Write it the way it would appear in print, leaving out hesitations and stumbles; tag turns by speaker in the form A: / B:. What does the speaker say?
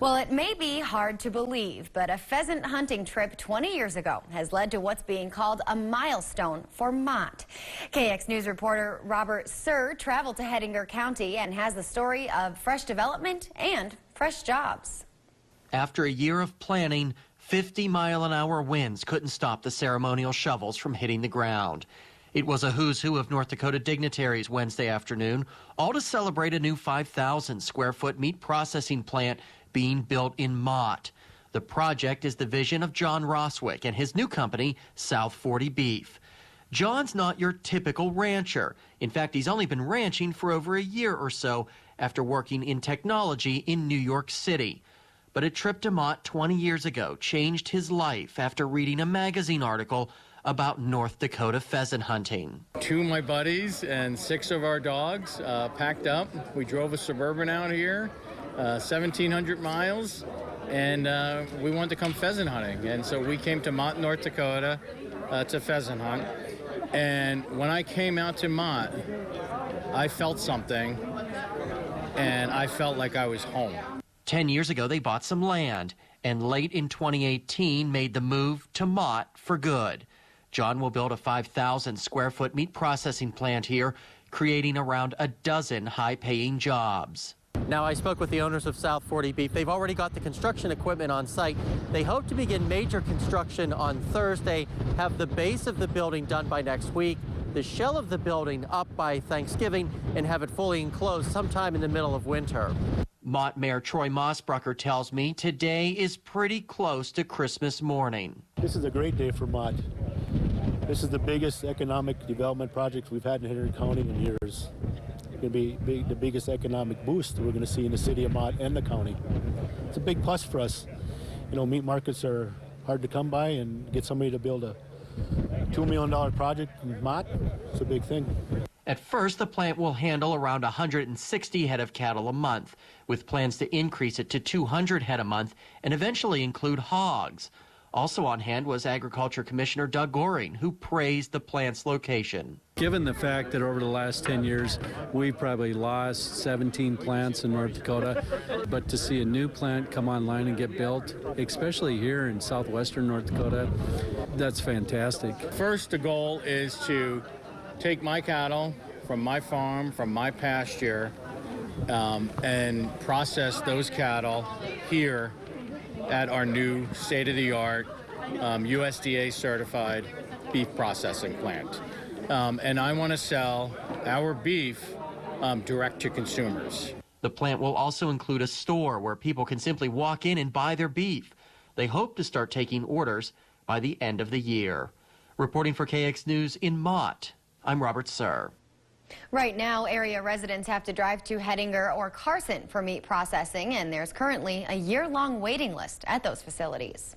A: Well, it may be hard to believe, but a pheasant hunting trip 20 years ago has led to what's being called a milestone for Mott. KX News reporter Robert Sir traveled to Hettinger County and has the story of fresh development and fresh jobs.
B: After a year of planning, 50-mile-an-hour winds couldn't stop the ceremonial shovels from hitting the ground. It was a who's who of North Dakota dignitaries Wednesday afternoon, all to celebrate a new 5,000-square-foot meat processing plant being built in Mott. The project is the vision of John Roswick and his new company, South 40 Beef. John's not your typical rancher. In fact, he's only been ranching for over a year or so after working in technology in New York City. But a trip to Mott 20 years ago changed his life after reading a magazine article about North Dakota pheasant hunting.
C: 2 of my buddies and 6 of our dogs packed up. We drove a Suburban out here, 1,700 miles, and we wanted to come pheasant hunting. And so we came to Mott, North Dakota to pheasant hunt. And when I came out to Mott, I felt something, and I felt like I was home.
B: 10 years ago, they bought some land, and late in 2018 made the move to Mott for good. John will build a 5,000-square-foot meat processing plant here, creating around a dozen high-paying jobs.
D: Now, I spoke with the owners of South 40 Beef. They've already got the construction equipment on site. They hope to begin major construction on Thursday, have the base of the building done by next week, the shell of the building up by Thanksgiving, and have it fully enclosed sometime in the middle of winter.
B: Mott Mayor Troy Mossbrucker tells me today is pretty close to Christmas morning.
E: This is a great day for Mott. This is the biggest economic development project we've had in Hettinger County in years. It's going to be the biggest economic boost we're going to see in the city of Mott and the county. It's a big plus for us. You know, meat markets are hard to come by, and get somebody to build a $2 million project in Mott, it's a big thing.
B: At first, the plant will handle around 160 head of cattle a month, with plans to increase it to 200 head a month and eventually include hogs. Also on hand was Agriculture Commissioner Doug Goring, who praised the plant's location.
F: Given the fact that over the last 10 years, we've probably lost 17 plants in North Dakota, but to see a new plant come online and get built, especially here in southwestern North Dakota, that's fantastic.
C: First, the goal is to take my cattle from my farm, from my pasture, and process those cattle here at our new state-of-the-art USDA certified beef processing plant. And I want to sell our beef direct to consumers.
B: The plant will also include a store where people can simply walk in and buy their beef. They hope to start taking orders by the end of the year. Reporting for KX News in Mott, I'm Robert Sir.
A: Right now, area residents have to drive to Hettinger or Carson for meat processing, and there's currently a year-long waiting list at those facilities.